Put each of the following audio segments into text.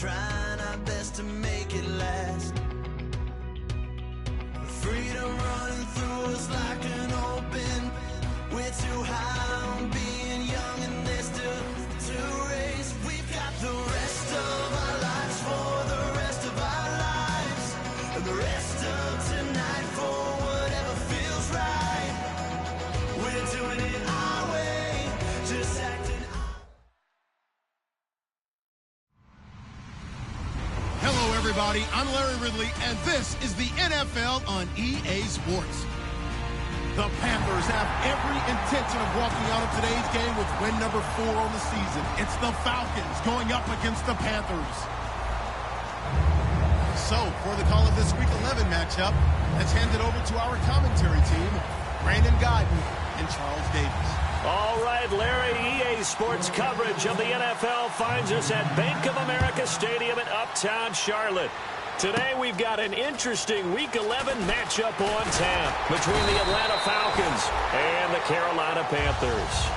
trying our best to make it last. Freedom running through us like an open. We're too high on being young and there's still to race. We've got the rest of our lives for the rest of our lives, and the rest of tonight for whatever feels right. We're doing it our way, just acting out. Hello everybody, I'm Larry Ridley, and this is the NFL on EA Sports. The Panthers have every intention of walking out of today's game with win number 4 on the season. It's the Falcons going up against the Panthers. So, for the call of this Week 11 matchup, let's hand it over to our commentary team, Brandon Godden and Charles Davis. All right, Larry, EA Sports coverage of the NFL finds us at Bank of America Stadium in Uptown Charlotte. Today we've got an interesting Week 11 matchup on tap between the Atlanta Falcons and the Carolina Panthers.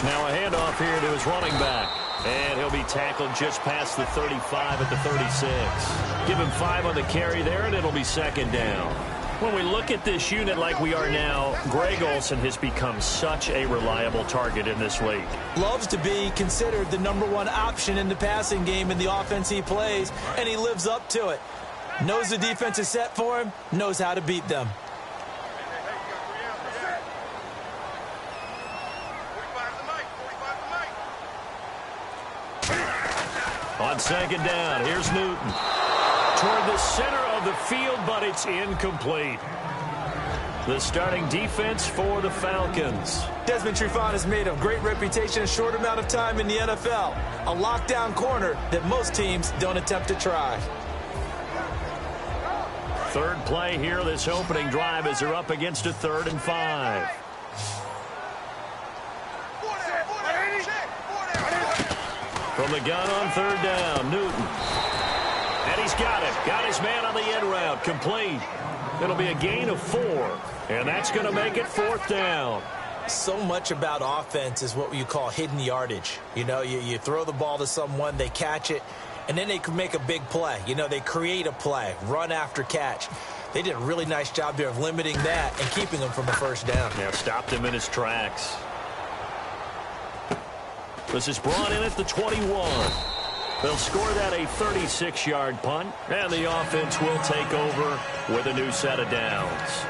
Now a handoff here to his running back. And he'll be tackled just past the 35 at the 36. Give him 5 on the carry there, and it'll be second down. When we look at this unit like we are now, Greg Olsen has become such a reliable target in this league. Loves to be considered the #1 option in the passing game in the offense he plays, and he lives up to it. Knows the defense is set for him, knows how to beat them. On second down, here's Newton. Toward the center of the field, but it's incomplete. The starting defense for the Falcons. Desmond Trufant has made a great reputation in a short amount of time in the NFL. A lockdown corner that most teams don't attempt to try. Third play here, this opening drive, as they're up against a 3rd and 5. From the gun on 3rd down, Newton. And he's got it. Got his man on the end route. Complete. It'll be a gain of 4. And that's going to make it 4th down. So much about offense is what you call hidden yardage. You know, you throw the ball to someone, they catch it, and then they can make a big play. You know, they create a play, run after catch. They did a really nice job there of limiting that and keeping him from the first down. Yeah, stopped him in his tracks. This is brought in at the 21. They'll score that a 36-yard punt, and the offense will take over with a new set of downs.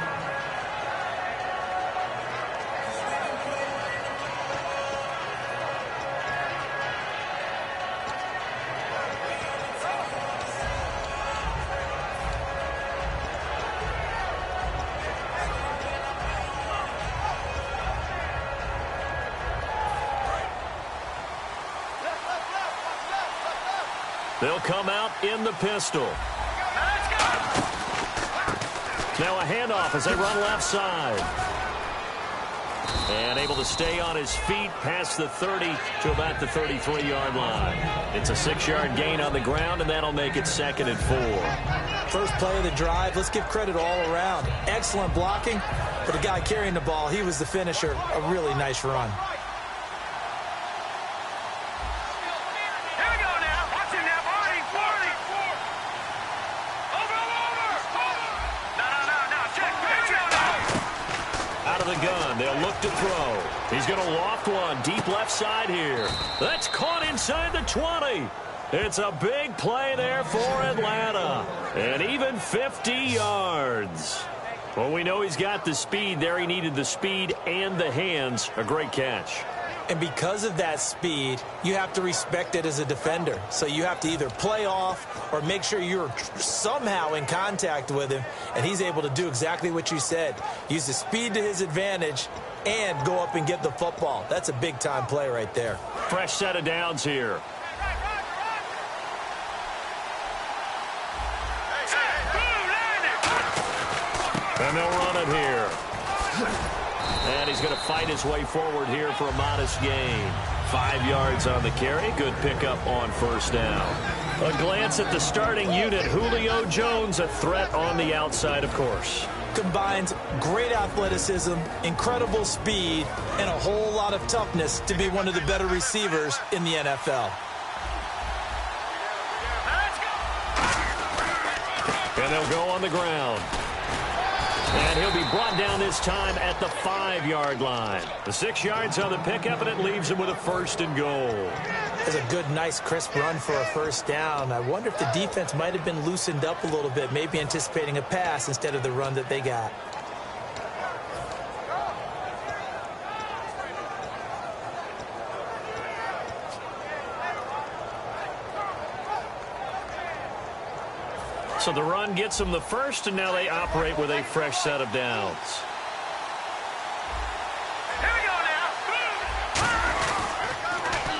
They'll come out in the pistol. Now a handoff as they run left side. And able to stay on his feet past the 30 to about the 33-yard line. It's a 6-yard gain on the ground, and that'll make it 2nd and 4. First play of the drive, let's give credit all around. Excellent blocking, but the guy carrying the ball, he was the finisher. A really nice run. They'll look to throw. He's going to loft one deep left side here. That's caught inside the 20. It's a big play there for Atlanta. And even 50 yards. Well, we know he's got the speed there. He needed the speed and the hands. A great catch. And because of that speed, you have to respect it as a defender. So you have to either play off or make sure you're somehow in contact with him. And he's able to do exactly what you said. Use the speed to his advantage and go up and get the football. That's a big-time play right there. Fresh set of downs here. And they'll run it here. And he's going to fight his way forward here for a modest gain. 5 yards on the carry. Good pickup on first down. A glance at the starting unit. Julio Jones, a threat on the outside, of course. Combines great athleticism, incredible speed, and a whole lot of toughness to be one of the better receivers in the NFL. And they'll go on the ground. And he'll be brought down this time at the 5-yard line. The 6 yards on the pickup, and it leaves him with a 1st and goal. It's a good, nice, crisp run for a first down. I wonder if the defense might have been loosened up a little bit, maybe anticipating a pass instead of the run that they got. So the run gets them the 1st, and now they operate with a fresh set of downs.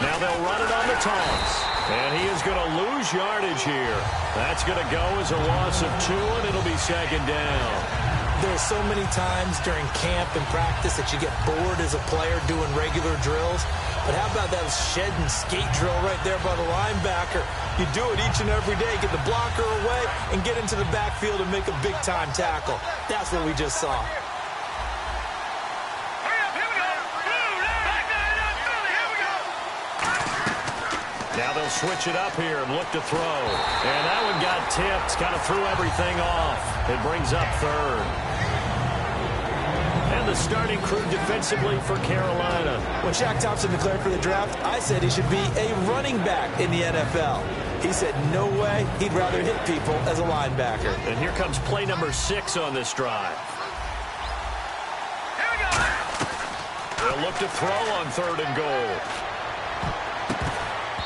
Now they'll run it on the toss. And he is going to lose yardage here. That's going to go as a loss of 2, and it'll be 2nd down. There's so many times during camp and practice that you get bored as a player doing regular drills. But how about that shed and skate drill right there by the linebacker? You do it each and every day, get the blocker away, and get into the backfield and make a big-time tackle. That's what we just saw. Now they'll switch it up here and look to throw. And that one got tipped, kind of threw everything off. It brings up 3rd. And the starting crew defensively for Carolina. When Shaq Thompson declared for the draft, I said he should be a running back in the NFL. He said no way, he'd rather hit people as a linebacker. And here comes play number 6 on this drive. They'll look to throw on 3rd and goal.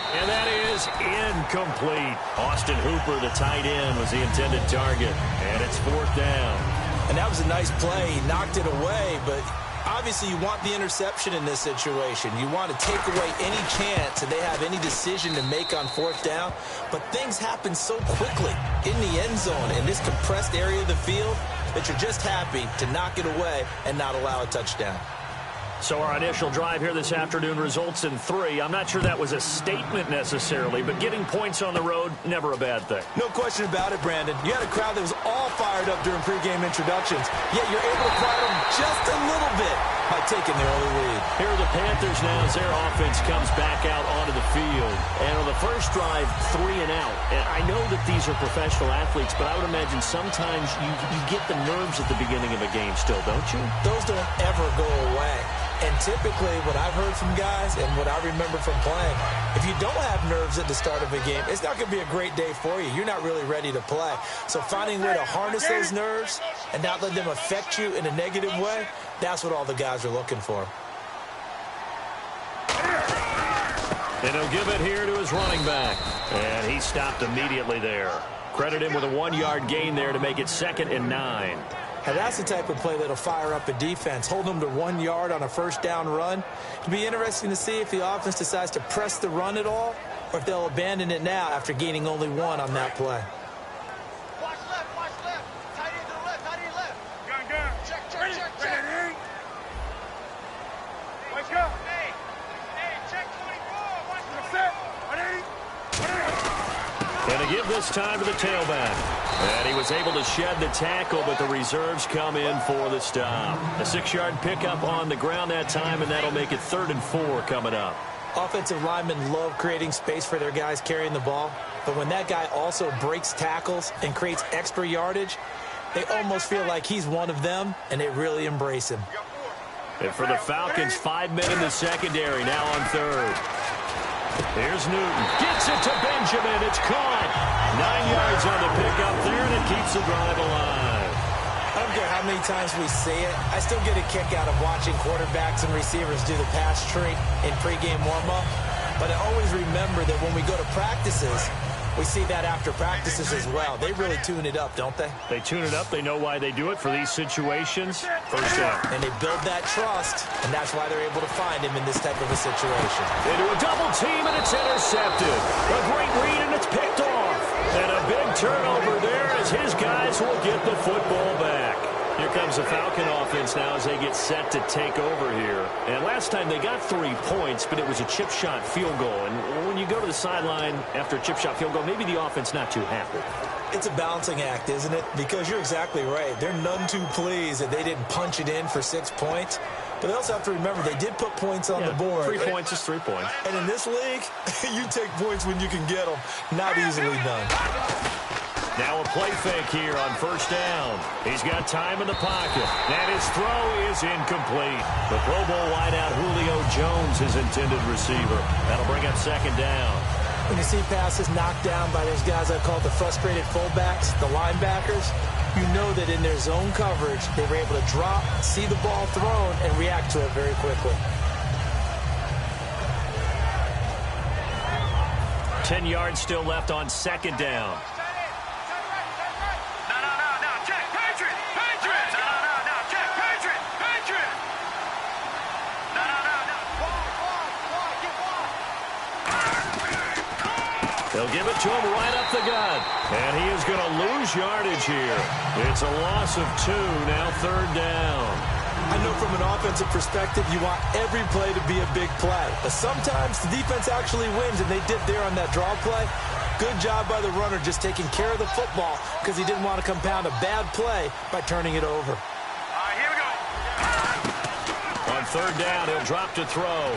And that is incomplete. Austin Hooper, the tight end, was the intended target. And it's 4th down. And that was a nice play. He knocked it away, but obviously you want the interception in this situation. You want to take away any chance that they have any decision to make on 4th down. But things happen so quickly in the end zone in this compressed area of the field that you're just happy to knock it away and not allow a touchdown. So our initial drive here this afternoon results in 3. I'm not sure that was a statement necessarily, but getting points on the road, never a bad thing. No question about it, Brandon. You had a crowd that was all fired up during pregame introductions, yet you're able to quiet them just a little bit by taking the early lead. Here are the Panthers now as their offense comes back out onto the field. And on the first drive, 3 and out. And I know that these are professional athletes, but I would imagine sometimes you get the nerves at the beginning of a game still, don't you? Those don't ever go away. And typically, what I've heard from guys and what I remember from playing, if you don't have nerves at the start of a game, it's not going to be a great day for you. You're not really ready to play. So finding a way to harness those nerves and not let them affect you in a negative way, that's what all the guys are looking for. And he'll give it here to his running back. And he stopped immediately there. Credit him with a 1-yard gain there to make it 2nd and 9. And that's the type of play that'll fire up a defense. Hold them to 1 yard on a first down run. It'll be interesting to see if the offense decides to press the run at all or if they'll abandon it now after gaining only 1 on that play. Watch left. Tight end to the left, tight end left. Gun. Check. Let's go. Hey, check 24. Watch the set. And to give this time to the tailback. And he was able to shed the tackle, but the reserves come in for the stop. A 6-yard pickup on the ground that time, and that'll make it 3rd and 4 coming up. Offensive linemen love creating space for their guys carrying the ball, but when that guy also breaks tackles and creates extra yardage, they almost feel like he's one of them, and they really embrace him. And for the Falcons, 5 men in the secondary, now on 3rd. Here's Newton. Gets it to Benjamin. It's caught. 9 yards on the pickup there, and it keeps the drive alive. I don't care how many times we see it. I still get a kick out of watching quarterbacks and receivers do the pass tree in pregame warm-up. But I always remember that when we go to practices, we see that after practices as well. They really tune it up, don't they? They tune it up. They know why they do it for these situations. First down. And they build that trust, and that's why they're able to find him in this type of a situation. Into a double team, and it's intercepted. A great read, and it's picked off. And a big turnover there as his guys will get the football back. Here comes the Falcon offense now as they get set to take over here. And last time they got 3 points, but it was a chip shot field goal. And when you go to the sideline after a chip shot field goal, maybe the offense not too happy. It's a balancing act, isn't it? Because you're exactly right. They're none too pleased that they didn't punch it in for 6 points. But they also have to remember they did put points on the board. 3 points is 3 points. And in this league, you take points when you can get them. Not easily done. Now a play fake here on first down. He's got time in the pocket. And his throw is incomplete. The Pro Bowl wideout Julio Jones, his intended receiver. That'll bring up second down. When you see passes knocked down by those guys I call the frustrated fullbacks, the linebackers, you know that in their zone coverage, they were able to drop, see the ball thrown, and react to it very quickly. 10 yards still left on second down. They'll give it to him right up the gut. And he is going to lose yardage here. It's a loss of 2, now third down. I know from an offensive perspective, you want every play to be a big play. But sometimes the defense actually wins, and they did there on that draw play. Good job by the runner just taking care of the football because he didn't want to compound a bad play by turning it over. All right, here we go. On third down, he'll drop to throw.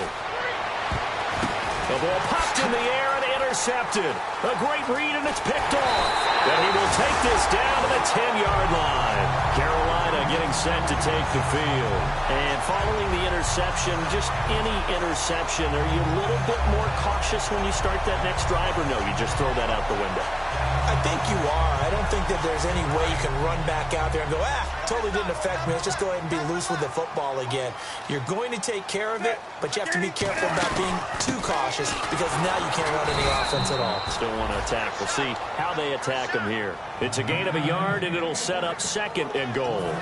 The ball popped in the air and intercepted. A great read, and it's picked off. And he will take this down to the 10-yard line. Carolina getting set to take the field. And following the interception, just any interception, are you a little bit more cautious when you start that next drive, or no, you just throw that out the window? I think you are. I don't think that there's any way you can run back out there and go, totally didn't affect me. Let's just go ahead and be loose with the football again. You're going to take care of it, but you have to be careful about being too cautious because now you can't run any offense at all. Still want to attack. We'll see how they attack him here. It's a gain of a yard, and it'll set up second and goal.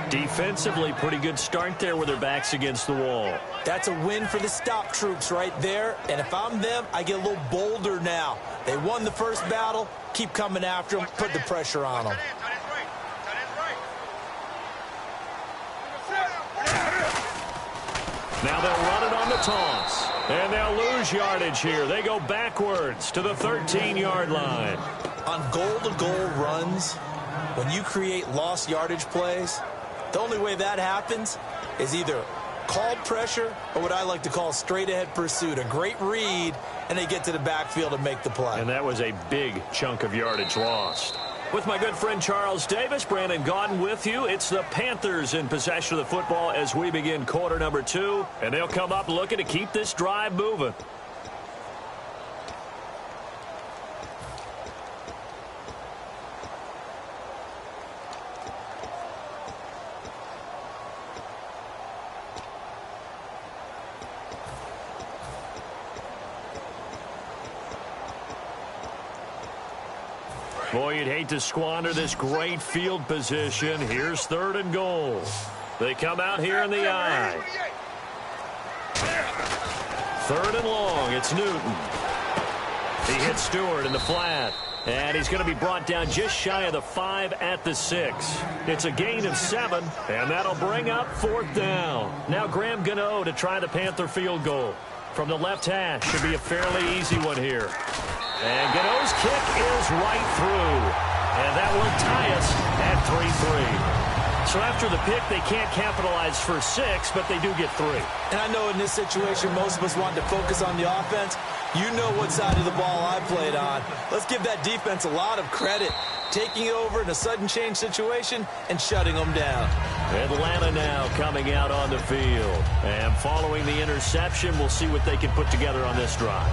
Defensively, pretty good start there with their backs against the wall. That's a win for the stop troops right there. And if I'm them, I get a little bolder now. They won the first battle. Keep coming after them. Put the pressure on them. Now they'll run it on the toss. And they'll lose yardage here. They go backwards to the 13-yard line. On goal-to-goal runs, when you create lost yardage plays, the only way that happens is either called pressure or what I like to call straight-ahead pursuit. A great read, and they get to the backfield and make the play. And that was a big chunk of yardage lost. With my good friend Charles Davis, Brandon Gaudin with you. It's the Panthers in possession of the football as we begin quarter number 2. And they'll come up looking to keep this drive moving. Boy, you'd hate to squander this great field position. Here's third and goal. They come out here in the I. Third and long. It's Newton. He hits Stewart in the flat. And he's going to be brought down just shy of the 5 at the 6. It's a gain of 7, and that'll bring up fourth down. Now Graham Gano to try the Panther field goal. From the left hash, should be a fairly easy one here. And Gano's kick is right through. And that will tie us at 3-3. So after the pick, they can't capitalize for 6, but they do get 3. And I know in this situation, most of us want to focus on the offense. You know what side of the ball I played on. Let's give that defense a lot of credit. Taking over in a sudden change situation and shutting them down. Atlanta now coming out on the field. And following the interception, we'll see what they can put together on this drive.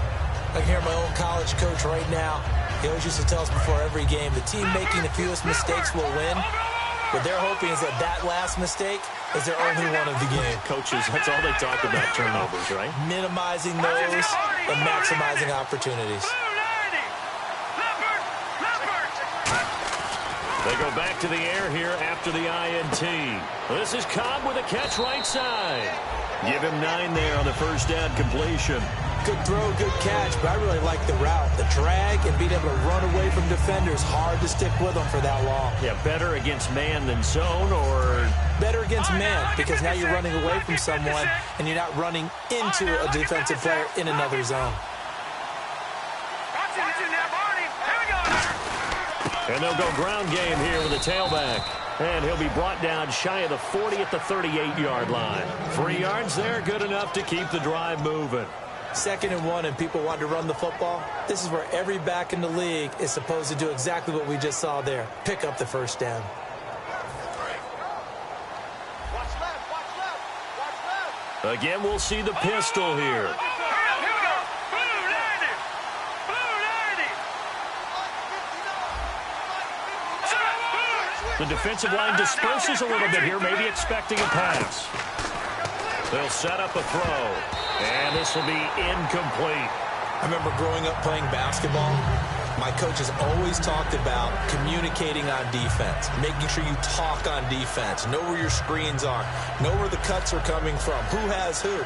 I can hear my old college coach right now. He always used to tell us before every game, the team making the fewest mistakes will win. What they're hoping is that that last mistake is their only one of the game. Coaches, that's all they talk about, turnovers, right? Minimizing those and maximizing opportunities. They go back to the air here after the INT. This is Cobb with a catch right side. Give him 9 there on the first down completion. good throw, good catch, but I really like the route. The drag and being able to run away from defenders, hard to stick with them for that long. Yeah, better against man than zone, or? Better against man, because now you're running away from someone and you're not running into a defensive player in another zone. And they'll go ground game here with a tailback. And he'll be brought down shy of the 40 at the 38-yard line. 3 yards there, good enough to keep the drive moving. 2nd and 1, and people want to run the football. This is where every back in the league is supposed to do exactly what we just saw there. Pick up the first down. Again, we'll see the pistol here. The defensive line disperses a little bit here, maybe expecting a pass. They'll set up a throw, and this will be incomplete. I remember growing up playing basketball. My coaches always talked about communicating on defense, making sure you talk on defense, know where your screens are, know where the cuts are coming from, who has who.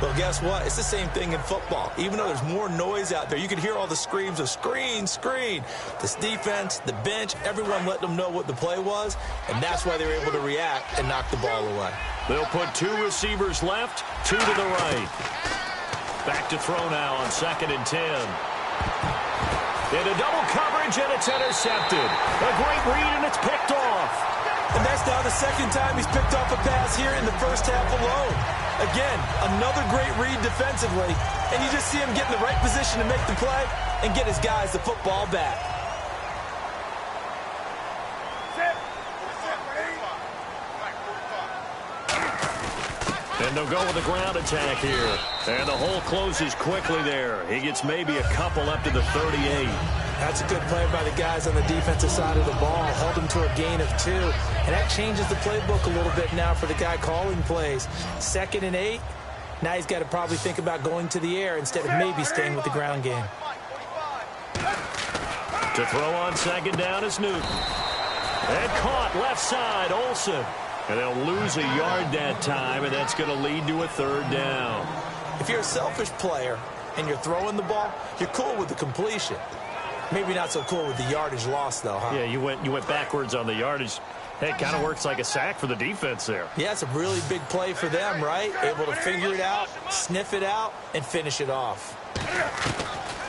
Well, guess what? It's the same thing in football. Even though there's more noise out there, you can hear all the screams of screen, screen. This defense, the bench, everyone let them know what the play was, and that's why they were able to react and knock the ball away. They'll put 2 receivers left, 2 to the right. Back to throw now on 2nd and 10. Into double coverage, and it's intercepted. A great read, and it's picked off. And that's now the 2nd time he's picked off a pass here in the first half alone. Again, another great read defensively, and you just see him get in the right position to make the play and get his guys the football back. And they'll go with a ground attack here. And the hole closes quickly there. He gets maybe a couple up to the 38. That's a good play by the guys on the defensive side of the ball. Held him to a gain of 2. And that changes the playbook a little bit now for the guy calling plays. 2nd and 8. Now he's got to probably think about going to the air instead of maybe staying with the ground game. To throw on 2nd down is Newton. And caught left side, Olsen. And they'll lose a yard that time, and that's going to lead to a 3rd down. If you're a selfish player and you're throwing the ball, you're cool with the completion. Maybe not so cool with the yardage loss, though, huh? Yeah, you went backwards on the yardage. Hey, it kind of works like a sack for the defense there. Yeah, it's a really big play for them, right? Able to figure it out, sniff it out, and finish it off.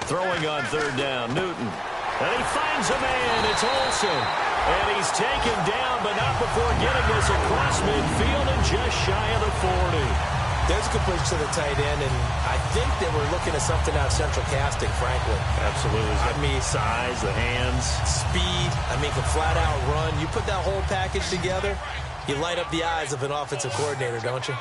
Throwing on 3rd down, Newton. And he finds a man. It's Olsen. And he's taken down, but not before getting this across midfield and just shy of the 40. There's a good push to the tight end, and I think they were looking at something out of central casting, frankly. Absolutely. I mean, size, the hands. Speed. I mean, can flat out run. You put that whole package together, you light up the eyes of an offensive coordinator, don't you?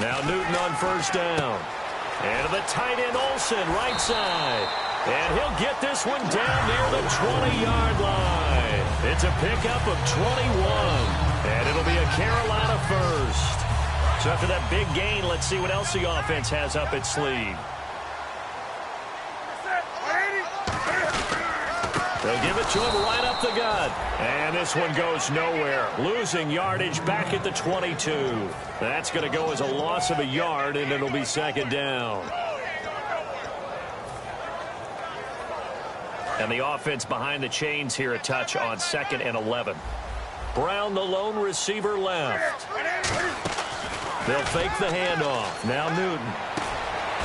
Now Newton on 1st down. And to the tight end, Olsen, right side. And he'll get this one down near the 20-yard line. It's a pickup of 21. And it'll be a Carolina 1st. So after that big gain, let's see what else the offense has up its sleeve. They'll give it to him right up the gut. And this one goes nowhere. Losing yardage back at the 22. That's going to go as a loss of a yard, and it'll be 2nd down. And the offense behind the chains here a touch on 2nd and 11. Brown, the lone receiver, left. They'll fake the handoff. Now Newton.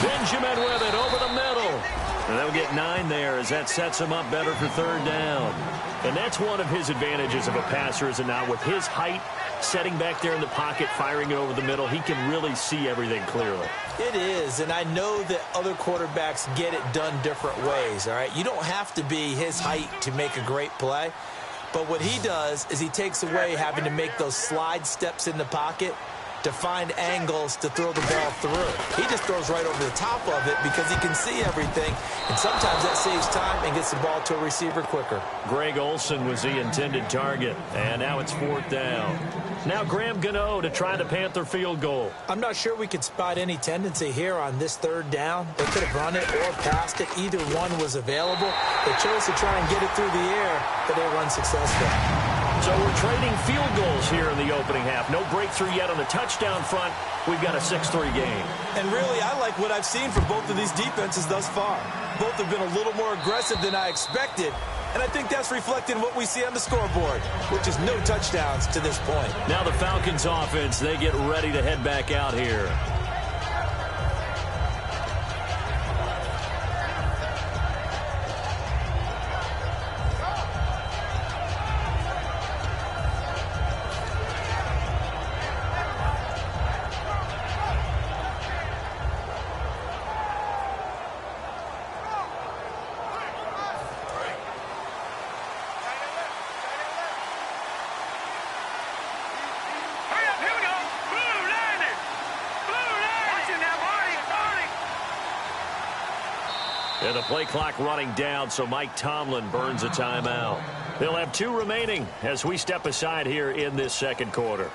Benjamin with it over the middle. And they'll get 9 there as that sets him up better for 3rd down. And that's one of his advantages of a passer, is it not? With his height, setting back there in the pocket, firing it over the middle, he can really see everything clearly. It is, and I know that other quarterbacks get it done different ways, all right? You don't have to be his height to make a great play. But what he does is he takes away having to make those slide steps in the pocket to find angles to throw the ball through. He just throws right over the top of it because he can see everything, and sometimes that saves time and gets the ball to a receiver quicker. Greg Olsen was the intended target, and now it's 4th down. Now Graham Gano to try the Panther field goal. I'm not sure we could spot any tendency here on this 3rd down. They could have run it or passed it. Either one was available. They chose to try and get it through the air, but they were unsuccessful. So we're trading field goals here in the opening half. No breakthrough yet on the touchdown front. We've got a 6-3 game. And really, I like what I've seen from both of these defenses thus far. Both have been a little more aggressive than I expected. And I think that's reflected in what we see on the scoreboard, which is no touchdowns to this point. Now the Falcons offense, they get ready to head back out here. And the play clock running down, so Mike Tomlin burns a timeout. They'll have 2 remaining as we step aside here in this second quarter.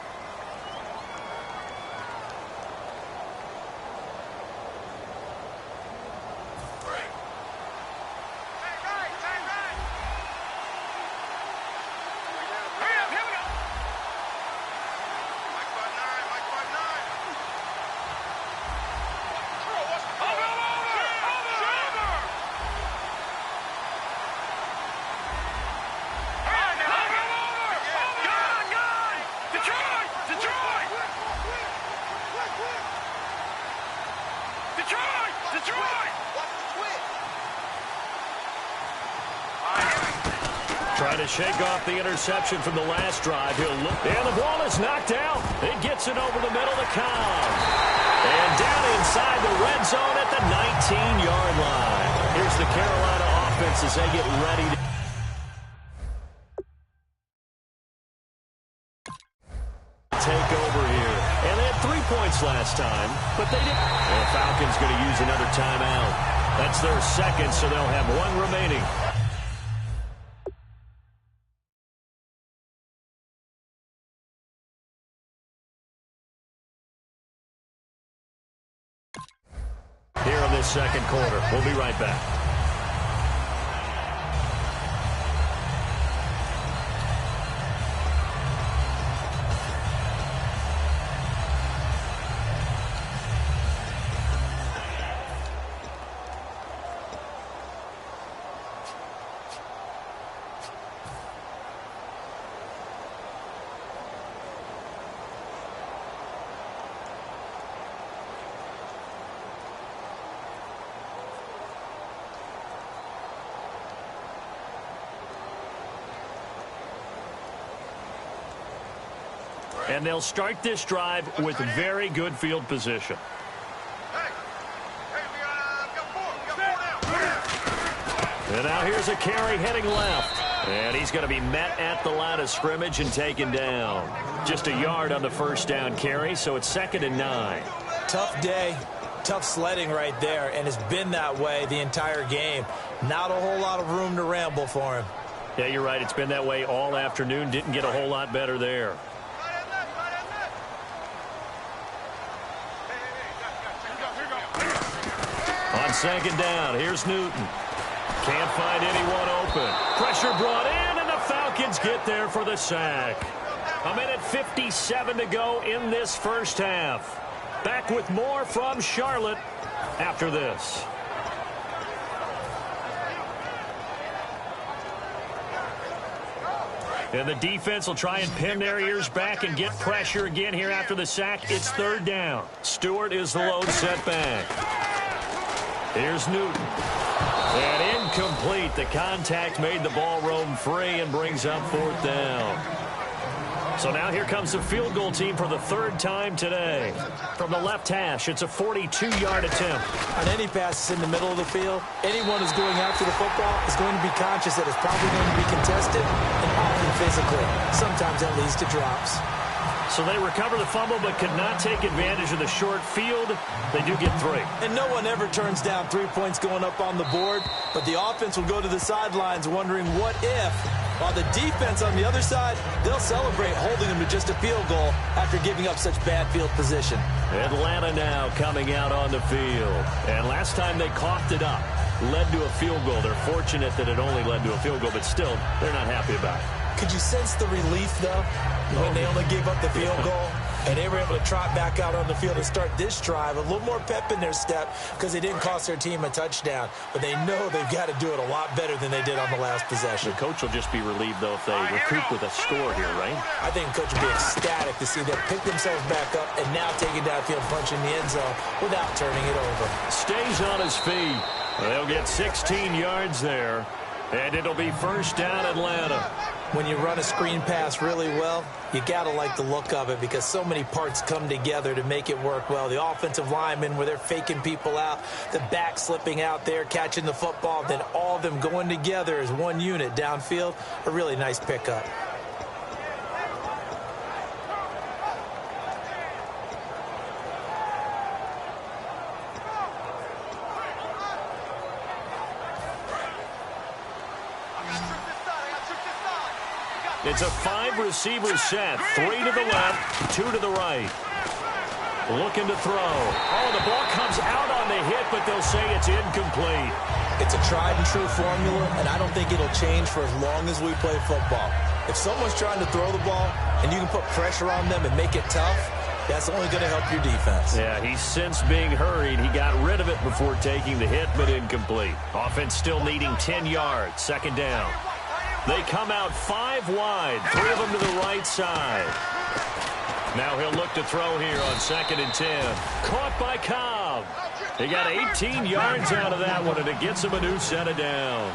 Trying to shake off the interception from the last drive. He'll look, and the ball is knocked out. It gets it over the middle to Cobb. And down inside the red zone at the 19-yard line. Here's the Carolina offense as they get ready to take over here. And they had 3 points last time, but they didn't. And the Falcons going to use another timeout. That's their second, so they'll have 1 remaining. Here in this second quarter. We'll be right back. And they'll start this drive with very good field position. And now here's a carry heading left. And he's going to be met at the line of scrimmage and taken down. Just a yard on the first down carry, so it's 2nd and 9. Tough day, tough sledding right there, and it's been that way the entire game. Not a whole lot of room to ramble for him. Yeah, you're right. It's been that way all afternoon. Didn't get a whole lot better there. On 2nd down, here's Newton. Can't find anyone open. Pressure brought in, and the Falcons get there for the sack. 1:57 to go in this first half. Back with more from Charlotte after this. And the defense will try and pin their ears back and get pressure again here after the sack. It's 3rd down. Stewart is the lone setback. Here's Newton. And incomplete. The contact made the ball roam free and brings up 4th down. So now here comes the field goal team for the 3rd time today. From the left hash, it's a 42-yard attempt. On any passes in the middle of the field, anyone who's going after the football is going to be conscious that it's probably going to be contested and often physically. Sometimes that leads to drops. So they recover the fumble but could not take advantage of the short field. They do get 3. And no one ever turns down 3 points going up on the board, but the offense will go to the sidelines wondering what if. While the defense on the other side, they'll celebrate holding them to just a field goal after giving up such bad field position. Atlanta now coming out on the field. And last time they coughed it up, led to a field goal. They're fortunate that it only led to a field goal, but still, they're not happy about it. Could you sense the relief, though, when they only gave up the field goal? And they were able to trot back out on the field and start this drive. A little more pep in their step because they didn't cost their team a touchdown. But they know they've got to do it a lot better than they did on the last possession. The coach will just be relieved, though, if they recoup with a score here, right? I think the coach will be ecstatic to see them pick themselves back up and now take it downfield, punch in the end zone without turning it over. Stays on his feet. They'll get 16 yards there. And it'll be first down, Atlanta. When you run a screen pass really well, you got to like the look of it because so many parts come together to make it work well. The offensive linemen, where they're faking people out, the back slipping out there, catching the football, then all of them going together as one unit downfield. A really nice pickup. It's a 5-receiver set. 3 to the left, 2 to the right. Looking to throw. Oh, the ball comes out on the hit, but they'll say it's incomplete. It's a tried-and-true formula, and I don't think it'll change for as long as we play football. If someone's trying to throw the ball and you can put pressure on them and make it tough, that's only going to help your defense. Yeah, he's since being hurried. He got rid of it before taking the hit, but incomplete. Offense still needing 10 yards. Second down. They come out 5 wide, 3 of them to the right side. Now he'll look to throw here on 2nd and 10. Caught by Cobb. He got 18 yards out of that one, and it gets him a new set of downs.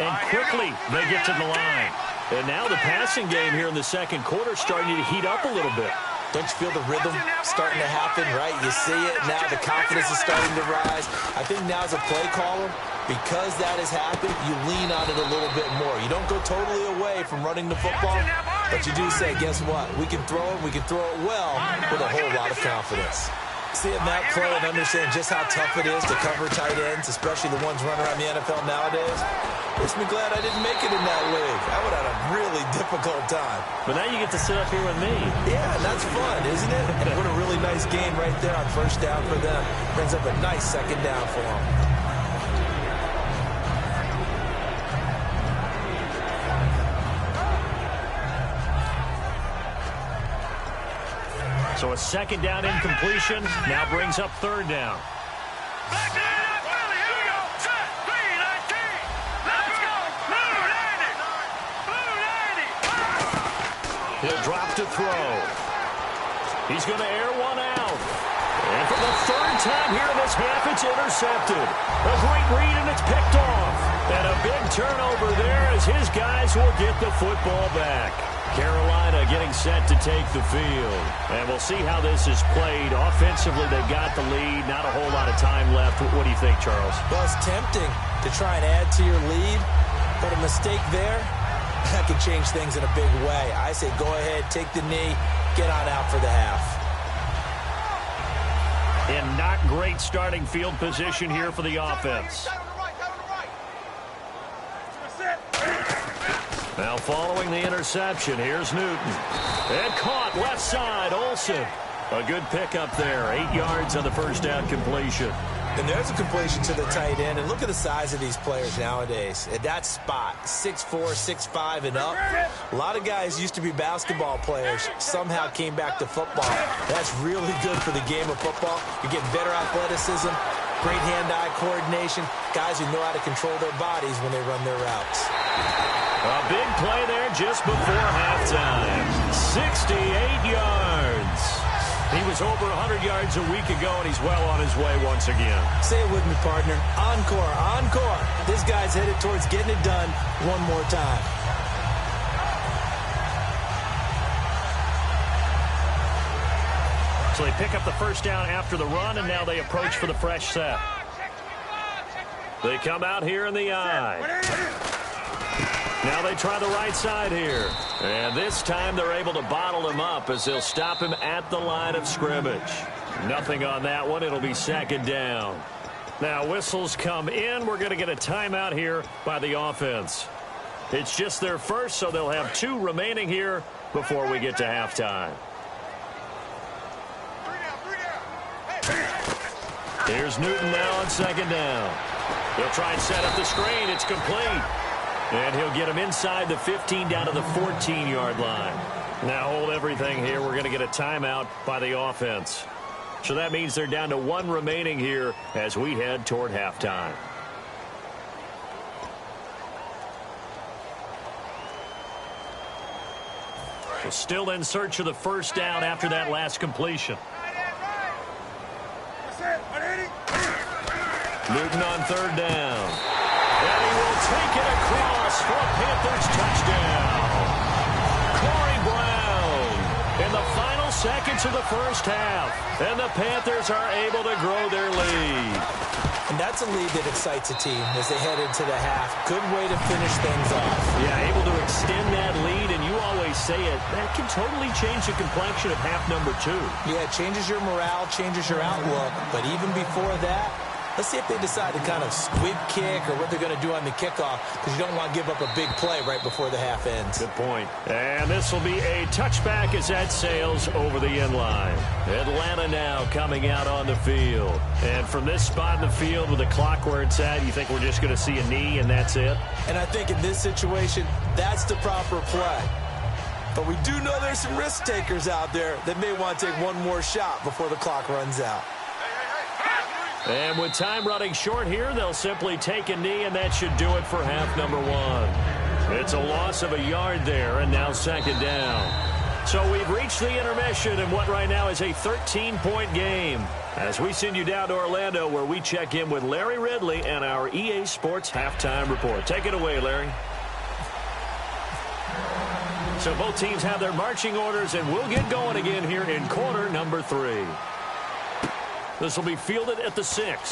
And quickly, they get to the line. And now the passing game here in the second quarter starting to heat up a little bit. Don't you feel the rhythm starting to happen, right? You see it now. The confidence is starting to rise. I think now as a play caller, because that has happened, you lean on it a little bit more. You don't go totally away from running the football, but you do say, guess what? We can throw it. We can throw it well with a whole lot of confidence. Seeing that play and understand just how tough it is to cover tight ends, especially the ones running around the NFL nowadays, makes me glad I didn't make it in that league. I would have had a really difficult time. But now you get to sit up here with me. Yeah, that's fun, isn't it? And what a really nice game right there on first down for them. Brings up a nice second down for them. So a second down incompletion now brings up third down. Back to the NFL. Here we go. Set. 3-19. Let's go. Blue 90. Blue 90. He'll drop to throw. He's going to air one out. And for the third time here in this half, it's intercepted. A great read, and it's picked off. And a big turnover there as his guys will get the football back. Carolina getting set to take the field. And we'll see how this is played. Offensively, they've got the lead. Not a whole lot of time left. What do you think, Charles? Well, it's tempting to try and add to your lead, but a mistake there, that could change things in a big way. I say go ahead, take the knee, get on out for the half. In not great starting field position here for the offense. Now following the interception, here's Newton. And caught left side, Olsen. A good pickup there, 8 yards on the first down completion. And there's a completion to the tight end. And look at the size of these players nowadays. At that spot, 6'4", 6'5", and up. A lot of guys used to be basketball players, somehow came back to football. That's really good for the game of football. You're getting better athleticism, great hand-eye coordination, guys who know how to control their bodies when they run their routes. A big play there just before halftime. 68 yards. He was over 100 yards a week ago, and he's well on his way once again. Say it with me, partner. Encore, encore. This guy's headed towards getting it done one more time. So they pick up the first down after the run, and now they approach for the fresh set. They come out here in the eye. Now they try the right side here. And this time they're able to bottle him up as they'll stop him at the line of scrimmage. Nothing on that one. It'll be second down. Now whistles come in. We're going to get a timeout here by the offense. It's just their first, so they'll have 2 remaining here before we get to halftime. Here's Newton now on second down. He'll try and set up the screen. It's complete. And he'll get him inside the 15 down to the 14-yard line. Now hold everything here. We're going to get a timeout by the offense. So that means they're down to 1 remaining here as we head toward halftime. So still in search of the first down after that last completion. Newton on 3rd down. And he will take it across for a Panthers touchdown. Corey Brown in the final seconds of the first half. And the Panthers are able to grow their lead. And that's a lead that excites a team as they head into the half. Good way to finish things off. Yeah, able to extend that lead, and you always say it, that can totally change the complexion of half number 2. Yeah, it changes your morale, changes your outlook. But even before that, let's see if they decide to kind of squib kick or what they're going to do on the kickoff, because you don't want to give up a big play right before the half ends. Good point. And this will be a touchback as that sails over the end line. Atlanta now coming out on the field. And from this spot in the field with the clock where it's at, you think we're just going to see a knee and that's it? And I think in this situation, that's the proper play. But we do know there's some risk takers out there that may want to take one more shot before the clock runs out. And with time running short here, they'll simply take a knee, and that should do it for half number 1. It's a loss of a yard there, and now 2nd down. So we've reached the intermission in what right now is a 13-point game. As we send you down to Orlando, where we check in with Larry Ridley and our EA Sports Halftime Report. Take it away, Larry. So both teams have their marching orders, and we'll get going again here in quarter number 3. This will be fielded at the 6.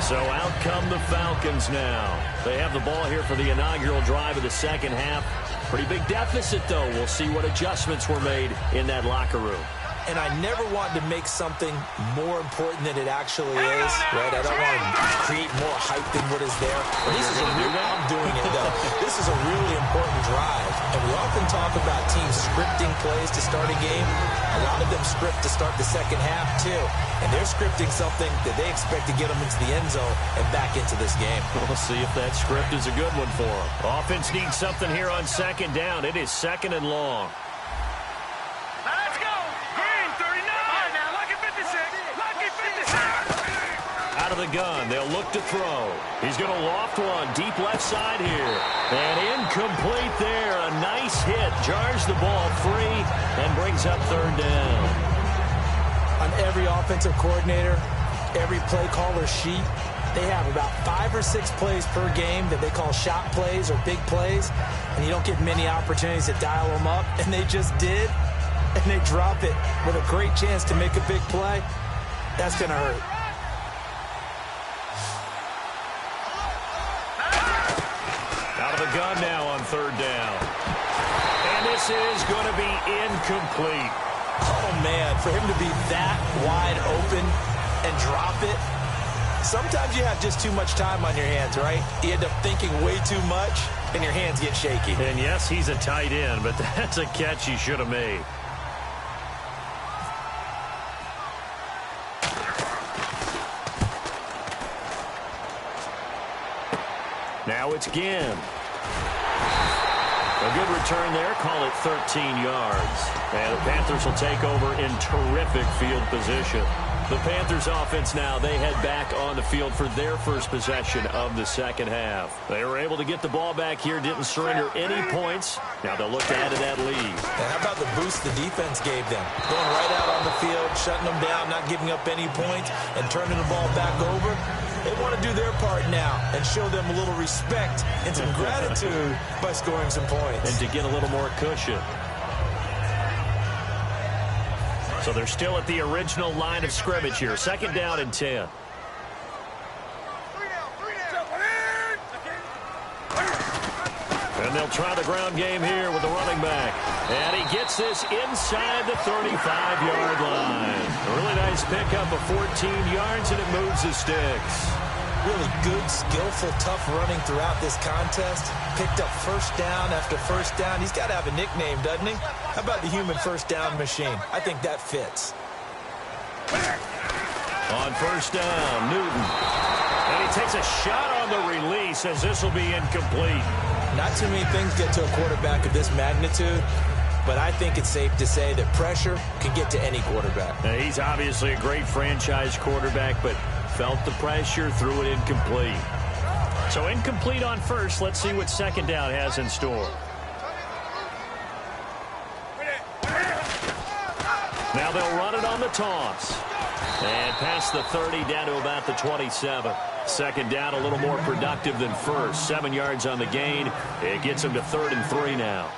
So out come the Falcons now. They have the ball here for the inaugural drive of the second half. Pretty big deficit, though. We'll see what adjustments were made in that locker room. And I never want to make something more important than it actually is, right? I don't want to create more hype than what is there. This is a real, I'm doing it, though. This is a really important drive. And we often talk about teams scripting plays to start a game. A lot of them script to start the second half, too. And they're scripting something that they expect to get them into the end zone and back into this game. We'll see if that script is a good one for them. Offense needs something here on 2nd down. It is 2nd and long. Out of the gun, they'll look to throw. He's going to loft one deep left side here. And incomplete there. A nice hit. Jars the ball free and brings up 3rd down. On every offensive coordinator, every play caller sheet, they have about 5 or 6 plays per game that they call shot plays or big plays. And you don't get many opportunities to dial them up. And they just did. And they drop it with a great chance to make a big play. That's going to hurt. Gun now on 3rd down. And this is going to be incomplete. Oh, man, for him to be that wide open and drop it. Sometimes you have just too much time on your hands, right? You end up thinking way too much, and your hands get shaky. And, yes, he's a tight end, but that's a catch he should have made. Now it's Ginn. A good return there. Call it 13 yards. And the Panthers will take over in terrific field position. The Panthers offense now, they head back on the field for their first possession of the second half. They were able to get the ball back here, didn't surrender any points. Now they'll look to add to that lead. And how about the boost the defense gave them? Going right out on the field, shutting them down, not giving up any points, and turning the ball back over. They want to do their part now and show them a little respect and some gratitude by scoring some points. And to get a little more cushion. So they're still at the original line of scrimmage here. 2nd down and 10. And they'll try the ground game here with the running back. And he gets this inside the 35-yard line. A really nice pickup of 14 yards, and it moves the sticks. Really good, skillful, tough running throughout this contest. Picked up first down after first down. He's got to have a nickname, doesn't he? How about the human first down machine? I think that fits. On first down, Newton. And he takes a shot on the release as this will be incomplete. Not too many things get to a quarterback of this magnitude, but I think it's safe to say that pressure can get to any quarterback. Now, he's obviously a great franchise quarterback, but felt the pressure, threw it incomplete. So incomplete on first. Let's see what second down has in store. Now they'll run it on the toss. And past the 30 down to about the 27. Second down a little more productive than first. 7 yards on the gain. It gets him to 3rd and 3 now.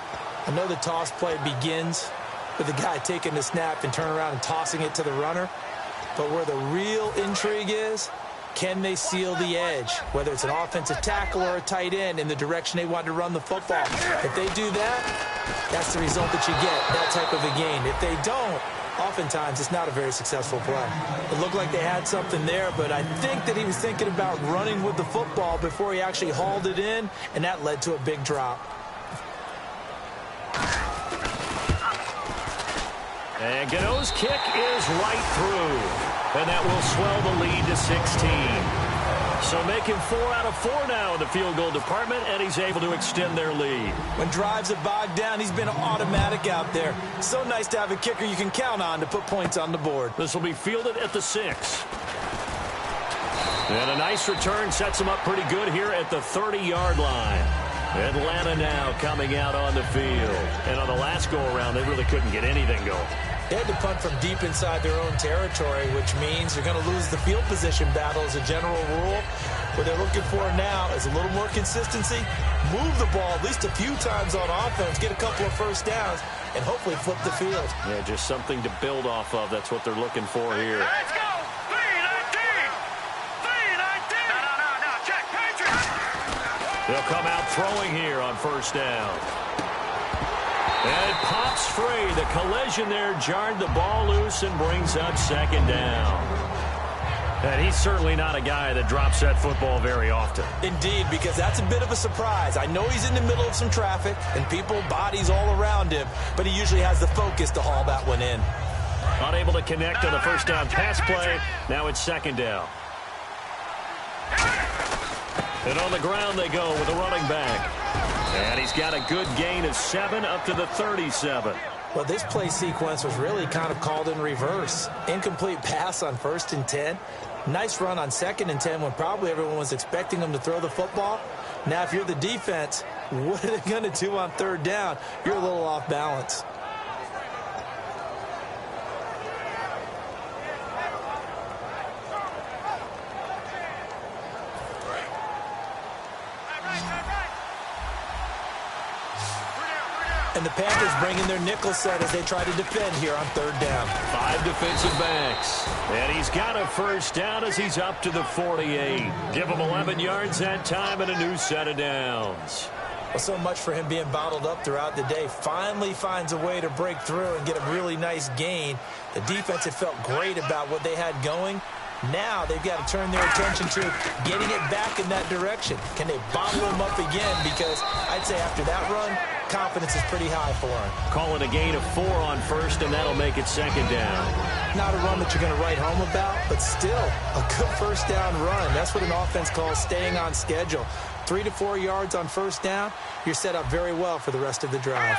I know the toss play begins with the guy taking the snap and turning around and tossing it to the runner. But where the real intrigue is, can they seal the edge, whether it's an offensive tackle or a tight end, in the direction they want to run the football? If they do that, that's the result that you get, that type of a gain. If they don't, oftentimes it's not a very successful play. It looked like they had something there, but I think that he was thinking about running with the football before he actually hauled it in, and that led to a big drop. And Gano's kick is right through. And that will swell the lead to 16. So making 4 out of 4 now in the field goal department, and he's able to extend their lead. When drives are bogged down, he's been automatic out there. So nice to have a kicker you can count on to put points on the board. This will be fielded at the 6. And a nice return sets him up pretty good here at the 30-yard line. Atlanta now coming out on the field. And on the last go-around, they really couldn't get anything going. They had to punt from deep inside their own territory, which means you're going to lose the field position battle as a general rule. What they're looking for now is a little more consistency, move the ball at least a few times on offense, get a couple of first downs, and hopefully flip the field. Yeah, just something to build off of. That's what they're looking for here. Let's go! 319! 319! No, check, Patriots! They'll come out throwing here on first down. And it pops free. The collision there jarred the ball loose and brings up second down. And he's certainly not a guy that drops that football very often. Indeed, because that's a bit of a surprise. I know he's in the middle of some traffic and people, bodies all around him, but he usually has the focus to haul that one in. Unable to connect on the first down pass play. Now it's second down. And on the ground they go with a running back. And he's got a good gain of 7 up to the 37. Well, this play sequence was really kind of called in reverse. Incomplete pass on 1st and 10. Nice run on 2nd and 10 when probably everyone was expecting him to throw the football. Now, if you're the defense, what are they going to do on 3rd down? You're a little off balance. And the Panthers bring in their nickel set as they try to defend here on 3rd down. 5 defensive backs. And he's got a first down as he's up to the 48. Give him 11 yards that time and a new set of downs. Well, so much for him being bottled up throughout the day. Finally finds a way to break through and get a really nice gain. The defense had felt great about what they had going. Now they've got to turn their attention to getting it back in that direction. Can they bottle him up again? Because I'd say after that run, confidence is pretty high for him. Calling a gain of 4 on 1st, and that'll make it second down. Not a run that you're going to write home about, but still a good first down run. That's what an offense calls staying on schedule. 3 to 4 yards on 1st down, you're set up very well for the rest of the drive.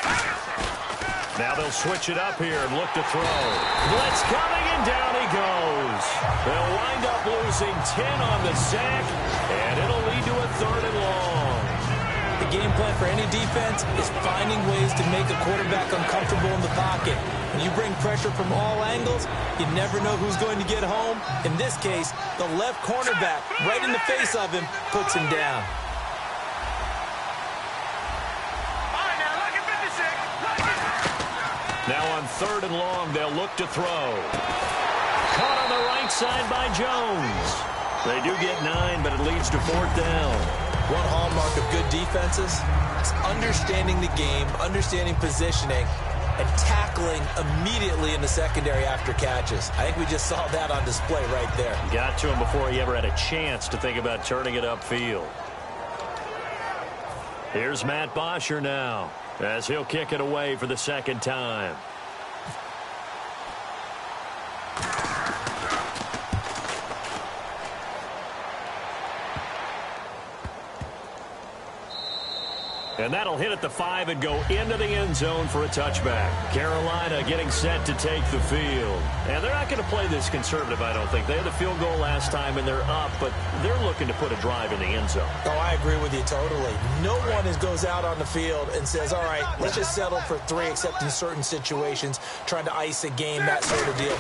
Now they'll switch it up here and look to throw. Blitz coming, and down he goes. They'll wind up losing 10 on the sack, and it'll lead to a 3rd and long. The game plan for any defense is finding ways to make a quarterback uncomfortable in the pocket. When you bring pressure from all angles, you never know who's going to get home. In this case, the left cornerback, right in the face of him, puts him down. Now on 3rd and long, they'll look to throw. Caught on the right side by Jones. They do get 9, but it leads to 4th down. One hallmark of good defenses is understanding the game, understanding positioning, and tackling immediately in the secondary after catches. I think we just saw that on display right there. Got to him before he ever had a chance to think about turning it upfield. Here's Matt Bosher now, as he'll kick it away for the 2nd time. And that'll hit at the 5 and go into the end zone for a touchback. Carolina getting set to take the field. And they're not going to play this conservative, I don't think. They had the field goal last time, and they're up, but they're looking to put a drive in the end zone. Oh, I agree with you totally. No one goes out on the field and says, all right, let's just settle for 3, except in certain situations, trying to ice a game, that sort of deal.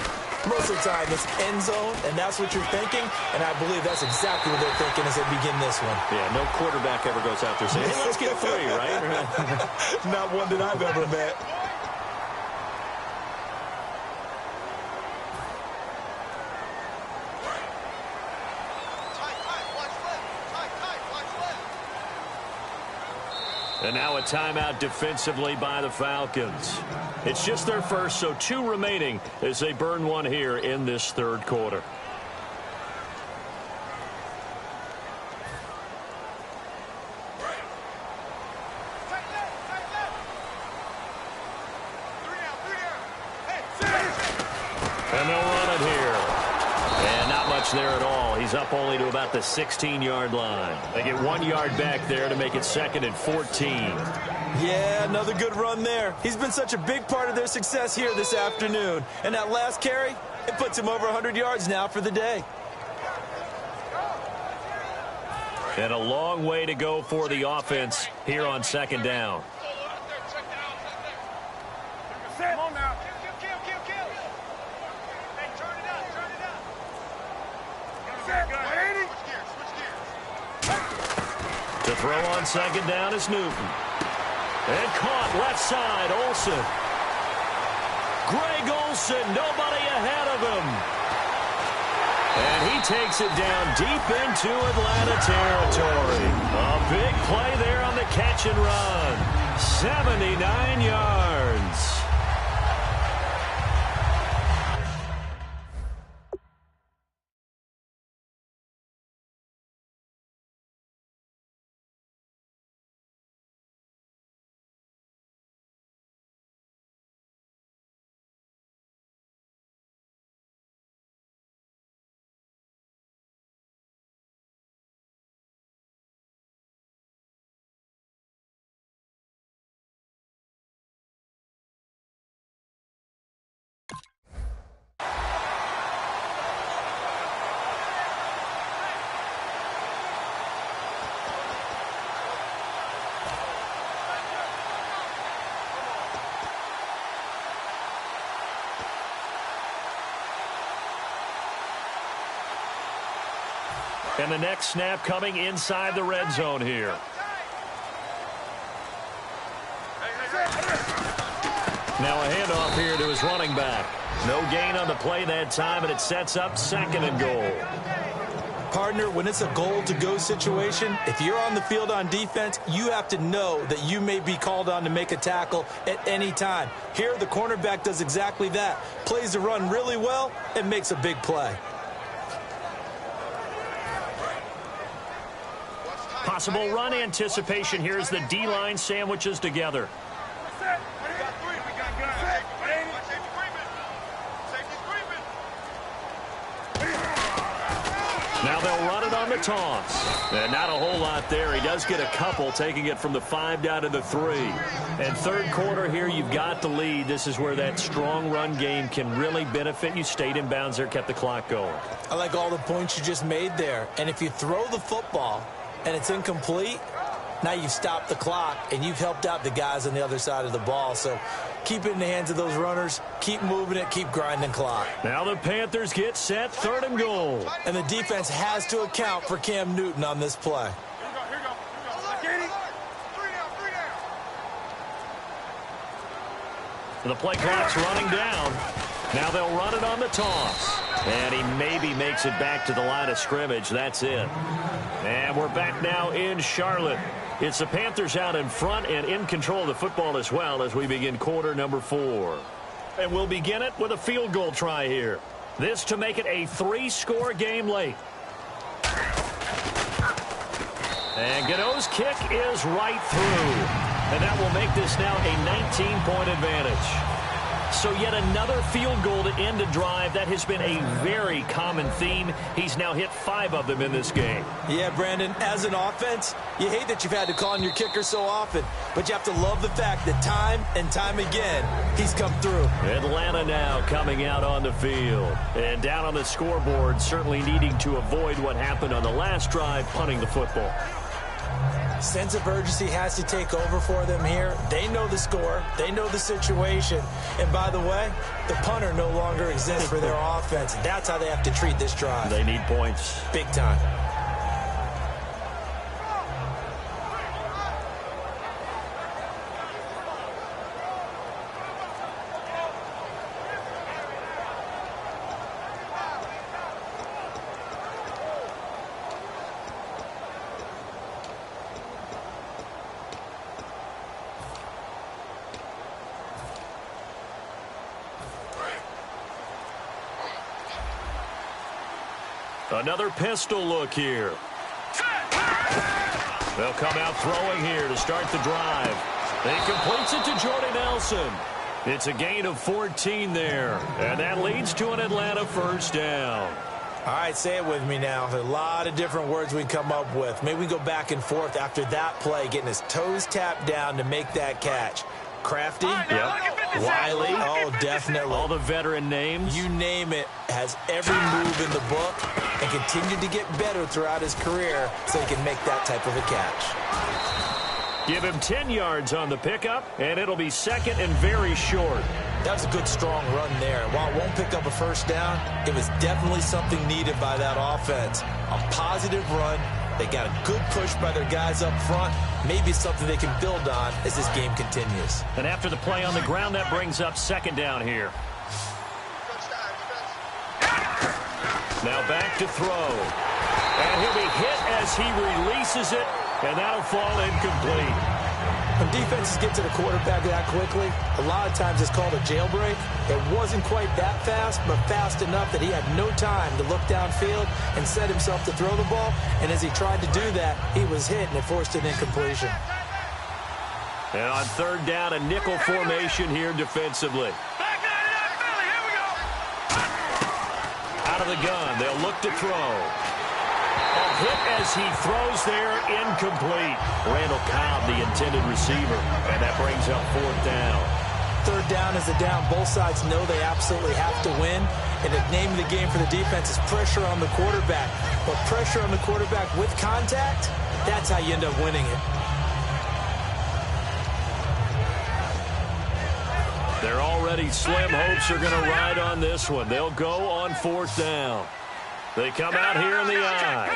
Most of the time, it's end zone, and that's what you're thinking, and I believe that's exactly what they're thinking as they begin this one. Yeah, no quarterback ever goes out there saying, hey, let's get 3, right? Not one that I've ever met. And now a timeout defensively by the Falcons. It's just their first, so 2 remaining as they burn one here in this third quarter. And they'll run it here. And not much there at all. He's up only to about the 16-yard line. They get 1 yard back there to make it 2nd and 14. Yeah, another good run there. He's been such a big part of their success here this afternoon. And that last carry, it puts him over 100 yards now for the day. And a long way to go for the offense here on 2nd down. Come on now. Kill. Hey, turn it up. To throw on 2nd down is Newton. And caught left side, Olsen. Greg Olsen, nobody ahead of him. And he takes it down deep into Atlanta territory. A big play there on the catch and run. 79 yards. And the next snap coming inside the red zone here. Now a handoff here to his running back. No gain on the play that time, and it sets up 2nd and goal. Partner, when it's a goal-to-go situation, if you're on the field on defense, you have to know that you may be called on to make a tackle at any time. Here, the cornerback does exactly that. Plays the run really well and makes a big play. Possible run anticipation here as the D-line sandwiches together. Now they'll run it on the toss. And not a whole lot there. He does get a couple, taking it from the 5 down to the 3. And third quarter here, you've got the lead. This is where that strong run game can really benefit you. Stayed in bounds there, kept the clock going. I like all the points you just made there. And if you throw the football and it's incomplete, now you've stopped the clock and you've helped out the guys on the other side of the ball. So keep it in the hands of those runners. Keep moving it. Keep grinding clock. Now the Panthers get set, 3rd and goal. And the defense has to account for Cam Newton on this play. Here we go. The play clock's running down. Now they'll run it on the toss. And he maybe makes it back to the line of scrimmage. That's it. And we're back now in Charlotte. It's the Panthers out in front and in control of the football as well as we begin quarter number 4. And we'll begin it with a field goal try here. This to make it a 3-score game late. And Gano's kick is right through. And that will make this now a 19-point advantage. So yet another field goal to end a drive. That has been a very common theme. He's now hit 5 of them in this game. Yeah, Brandon, as an offense, you hate that you've had to call on your kicker so often, but you have to love the fact that time and time again, he's come through. Atlanta now coming out on the field. And down on the scoreboard, certainly needing to avoid what happened on the last drive, punting the football. Sense of urgency has to take over for them here. They know the score. They know the situation. And by the way, the punter no longer exists for their offense. That's how they have to treat this drive. They need points. Big time. Another pistol look here. They'll come out throwing here to start the drive. He completes it to Jordy Nelson. It's a gain of 14 there, and that leads to an Atlanta first down. All right, say it with me now. A lot of different words we come up with. Maybe we go back and forth after that play, getting his toes tapped down to make that catch. Crafty? Yep. Wiley? Oh, definitely. All the veteran names. You name it. Has every move in the book and continued to get better throughout his career so he can make that type of a catch. Give him 10 yards on the pickup, and it'll be second and very short. That was a good, strong run there. While it won't pick up a first down, it was definitely something needed by that offense. A positive run. They got a good push by their guys up front. Maybe something they can build on as this game continues. And after the play on the ground, that brings up second down here. Now back to throw. And he'll be hit as he releases it, and that'll fall incomplete. When defenses get to the quarterback that quickly, a lot of times it's called a jailbreak. It wasn't quite that fast, but fast enough that he had no time to look downfield and set himself to throw the ball. And as he tried to do that, he was hit, and it forced an incompletion. And on third down, a nickel formation here defensively. Out of the gun, they'll look to throw. A hit as he throws there, incomplete. Randall Cobb, the intended receiver, and that brings up fourth down. Third down is the down. Both sides know they absolutely have to win, and the name of the game for the defense is pressure on the quarterback. But pressure on the quarterback with contact, that's how you end up winning it. They're already slim hopes are going to ride on this one. They'll go on fourth down. They come out here in the eye.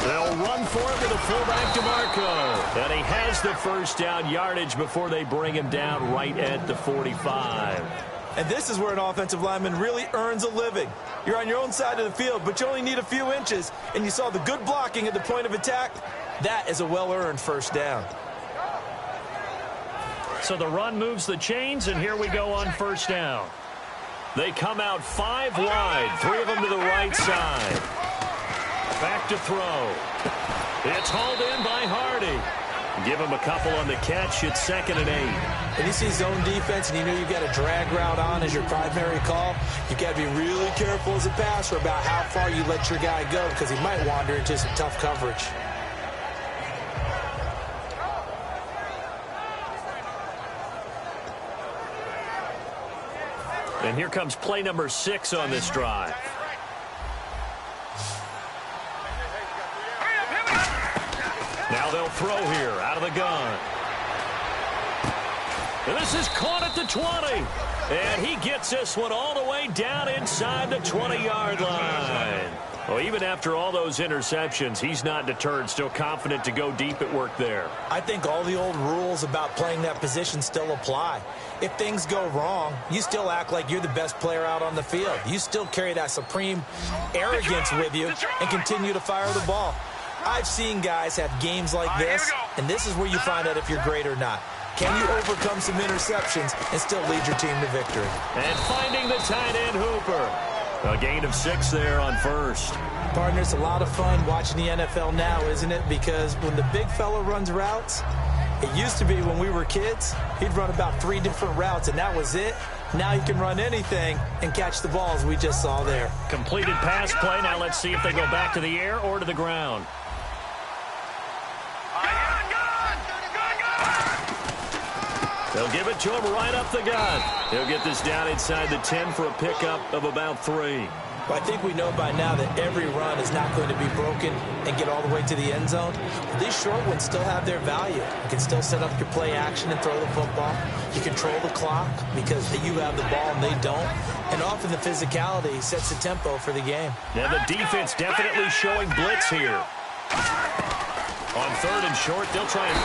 They'll run for it with a fullback DeMarco. And he has the first down yardage before they bring him down right at the 45. And this is where an offensive lineman really earns a living. You're on your own side of the field, but you only need a few inches. And you saw the good blocking at the point of attack. That is a well-earned first down. So the run moves the chains, and here we go on first down. They come out 5 wide, 3 of them to the right side. Back to throw. It's hauled in by Hardy. Give him a couple on the catch. It's 2nd and 8. When you see zone defense and you know you've got a drag route on as your primary call, you've got to be really careful as a passer about how far you let your guy go because he might wander into some tough coverage. And here comes play number 6 on this drive. Now they'll throw here out of the gun. And this is caught at the 20. And he gets this one all the way down inside the 20-yard line. Well, even after all those interceptions, he's not deterred, still confident to go deep at work there. I think all the old rules about playing that position still apply. If things go wrong, you still act like you're the best player out on the field. You still carry that supreme arrogance with you and continue to fire the ball. I've seen guys have games like this, and this is where you find out if you're great or not. Can you overcome some interceptions and still lead your team to victory? And finding the tight end Hooper. A gain of 6 there on first. Partner, it's a lot of fun watching the NFL now, isn't it? Because when the big fella runs routes, It used to be when we were kids, he'd run about 3 different routes, and that was it. Now he can run anything and catch the balls we just saw there. Completed pass play. Now let's see if they go back to the air or to the ground. They'll give it to him right up the gut. He'll get this down inside the 10 for a pickup of about 3. Well, I think we know by now that every run is not going to be broken and get all the way to the end zone. But these short ones still have their value. You can still set up your play action and throw the football. You control the clock because you have the ball and they don't. And often the physicality sets the tempo for the game. Now the defense definitely showing blitz here. On 3rd and short, they'll try and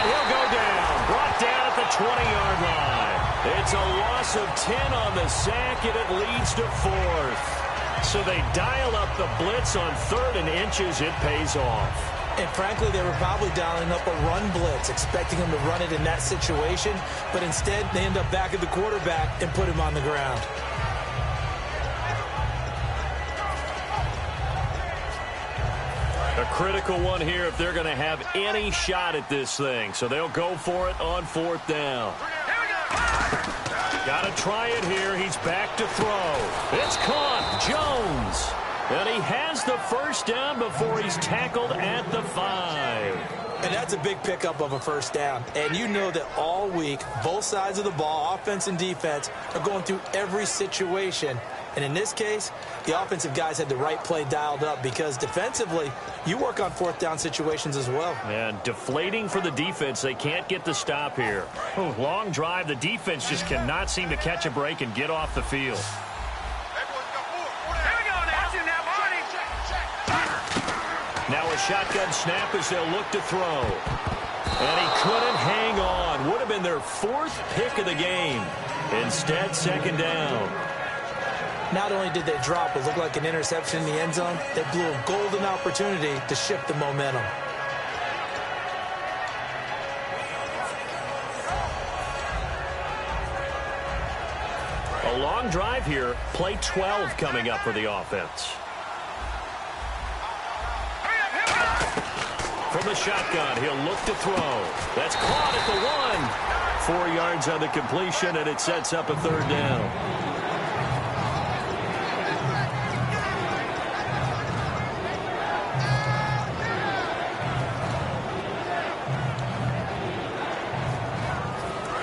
he'll go down. Brought down at the 20-yard line. It's a loss of 10 on the sack, and it leads to 4th. So they dial up the blitz on 3rd and inches. It pays off. And frankly, they were probably dialing up a run blitz, expecting him to run it in that situation. But instead, they end up back at the quarterback and put him on the ground. A critical one here if they're going to have any shot at this thing. So they'll go for it on 4th down. Got to try it here. He's back to throw. It's caught. Jones. And he has the first down before he's tackled at the 5. And that's a big pickup of a first down. And you know that all week, both sides of the ball, offense and defense, are going through every situation. And in this case, the offensive guys had the right play dialed up because defensively, you work on 4th down situations as well. And deflating for the defense. They can't get the stop here. Oh, long drive. The defense just cannot seem to catch a break and get off the field. Now a shotgun snap as they'll look to throw. And he couldn't hang on. Would have been their 4th pick of the game. Instead, 2nd down. Not only did they drop what looked like an interception in the end zone, they blew a golden opportunity to shift the momentum. A long drive here. Play 12 coming up for the offense. From the shotgun, he'll look to throw. That's caught at the 1. 4 yards on the completion, and it sets up a 3rd down.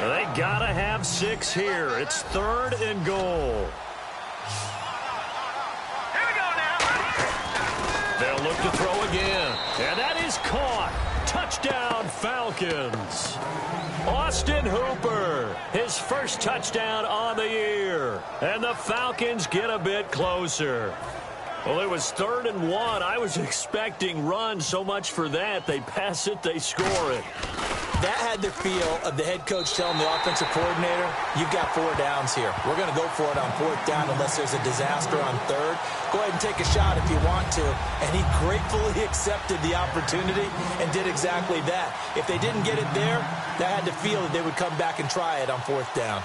They gotta have 6 here. It's 3rd and goal. They'll look to throw again. And that is caught. Touchdown, Falcons. Austin Hooper, his first touchdown on the year. And the Falcons get a bit closer. Well, it was 3rd and 1. I was expecting runs. So much for that. They pass it, they score it. That had the feel of the head coach telling the offensive coordinator, you've got 4 downs here. We're going to go for it on 4th down unless there's a disaster on 3rd. Go ahead and take a shot if you want to. And he gratefully accepted the opportunity and did exactly that. If they didn't get it there, that had the feel that they would come back and try it on 4th down.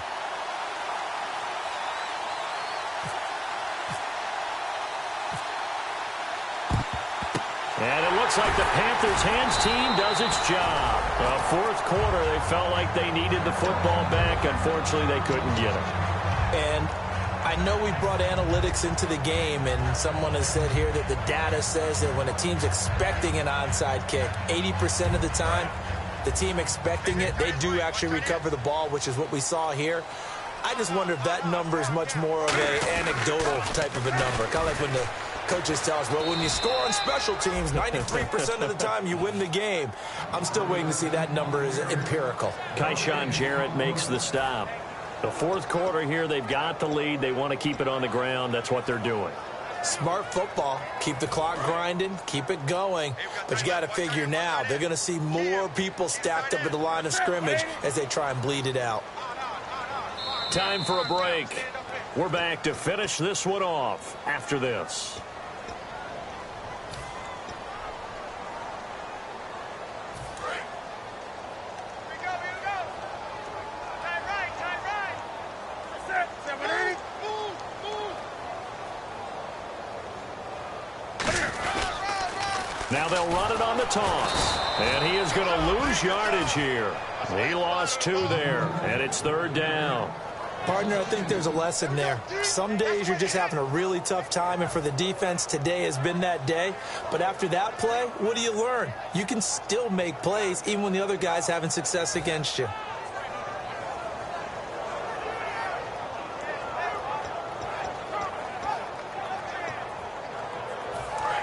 And it looks like the Panthers' hands team does its job. 4th quarter, they felt like they needed the football back. Unfortunately, they couldn't get it. And I know we brought analytics into the game, and someone has said here that the data says that when a team's expecting an onside kick, 80% of the time, the team expecting it, they do actually recover the ball, which is what we saw here. I just wonder if that number is much more of an anecdotal type of a number. Kind of like when the coaches tell us, well, when you score on special teams, 93% of the time you win the game. I'm still waiting to see that number is empirical. Kyshawn Jarrett makes the stop. The 4th quarter here, they've got the lead. They want to keep it on the ground. That's what they're doing. Smart football. Keep the clock grinding. Keep it going. But you got to figure now, they're going to see more people stacked up at the line of scrimmage as they try and bleed it out. Time for a break. We're back to finish this one off after this. Now they'll run it on the toss. And he is going to lose yardage here. He lost 2 there, and it's 3rd down. Partner, I think there's a lesson there. Some days you're just having a really tough time, and for the defense, today has been that day. But after that play, what do you learn? You can still make plays even when the other guy's having success against you.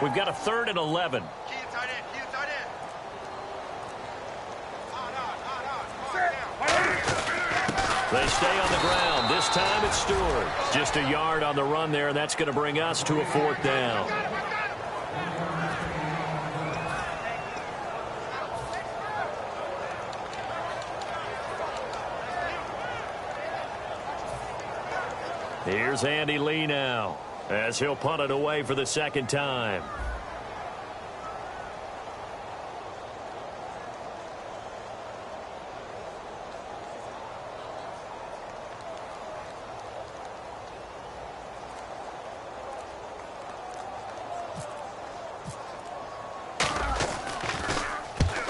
We've got a 3rd and 11. They stay on the ground. This time it's Stewart. Just a yard on the run there, and that's going to bring us to a 4th down. Here's Andy Lee now, as he'll punt it away for the 2nd time.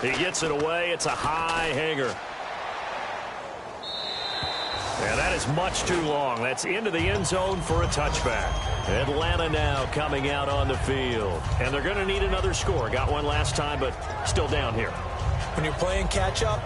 He gets it away. It's a high hanger. And that is much too long. That's into the end zone for a touchback. Atlanta now coming out on the field. And they're going to need another score. Got one last time, but still down here. When you're playing catch-up,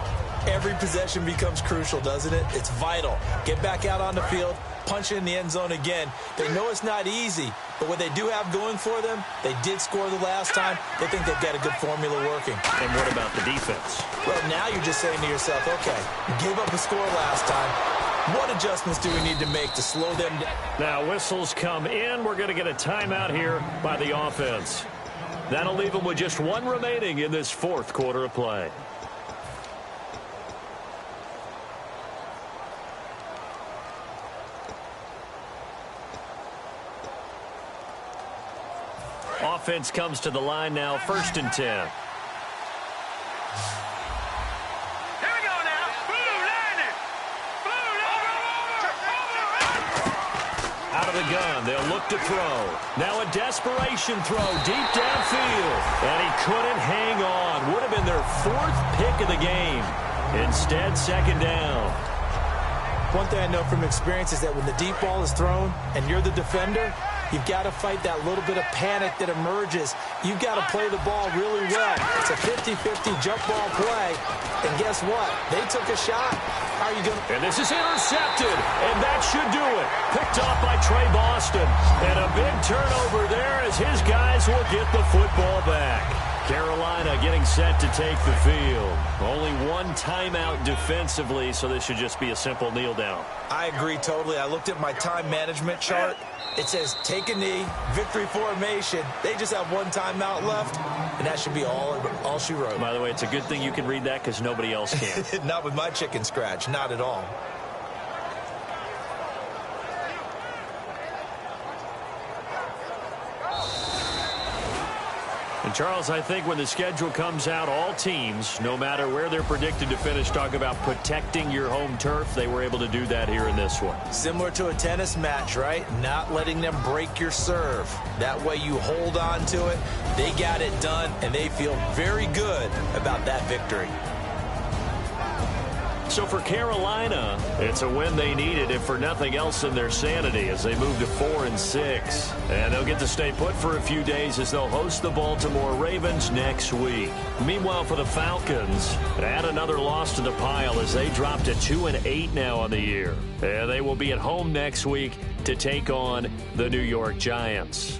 every possession becomes crucial, doesn't it? It's vital. Get back out on the field, punch it in the end zone again. They know it's not easy, but what they do have going for them, they did score the last time. They think they've got a good formula working. And what about the defense? Well, now you're just saying to yourself, okay, we gave up a score last time. What adjustments do we need to make to slow them down? Now whistles come in. We're going to get a timeout here by the offense. That'll leave them with just 1 remaining in this 4th quarter of play. Offense comes to the line now, 1st and 10. Here we go now. Blue line it. Blue line. Out of the gun, they'll look to throw. Now a desperation throw deep downfield. And he couldn't hang on. Would have been their 4th pick of the game. Instead, 2nd down. One thing I know from experience is that when the deep ball is thrown and you're the defender, you've got to fight that little bit of panic that emerges. You've got to play the ball really well. It's a 50-50 jump ball play. And guess what? They took a shot. How are you going to... And this is intercepted. And that should do it. Picked off by Trey Boston. And a big turnover there as his guys will get the football back. Carolina getting set to take the field. Only 1 timeout defensively, so this should just be a simple kneel down. I agree totally. I looked at my time management chart. It says take a knee, victory formation. They just have 1 timeout left, and that should be all she wrote. By the way, it's a good thing you can read that because nobody else can. Not with my chicken scratch. Not at all. And, Charles, I think when the schedule comes out, all teams, no matter where they're predicted to finish, talk about protecting your home turf. They were able to do that here in this one. Similar to a tennis match, right? Not letting them break your serve. That way you hold on to it. They got it done, and they feel very good about that victory. So for Carolina, it's a win they needed, if for nothing else in their sanity, as they move to 4-6. And they'll get to stay put for a few days as they'll host the Baltimore Ravens next week. Meanwhile, for the Falcons, add another loss to the pile as they drop to 2-8 now on the year. And they will be at home next week to take on the New York Giants.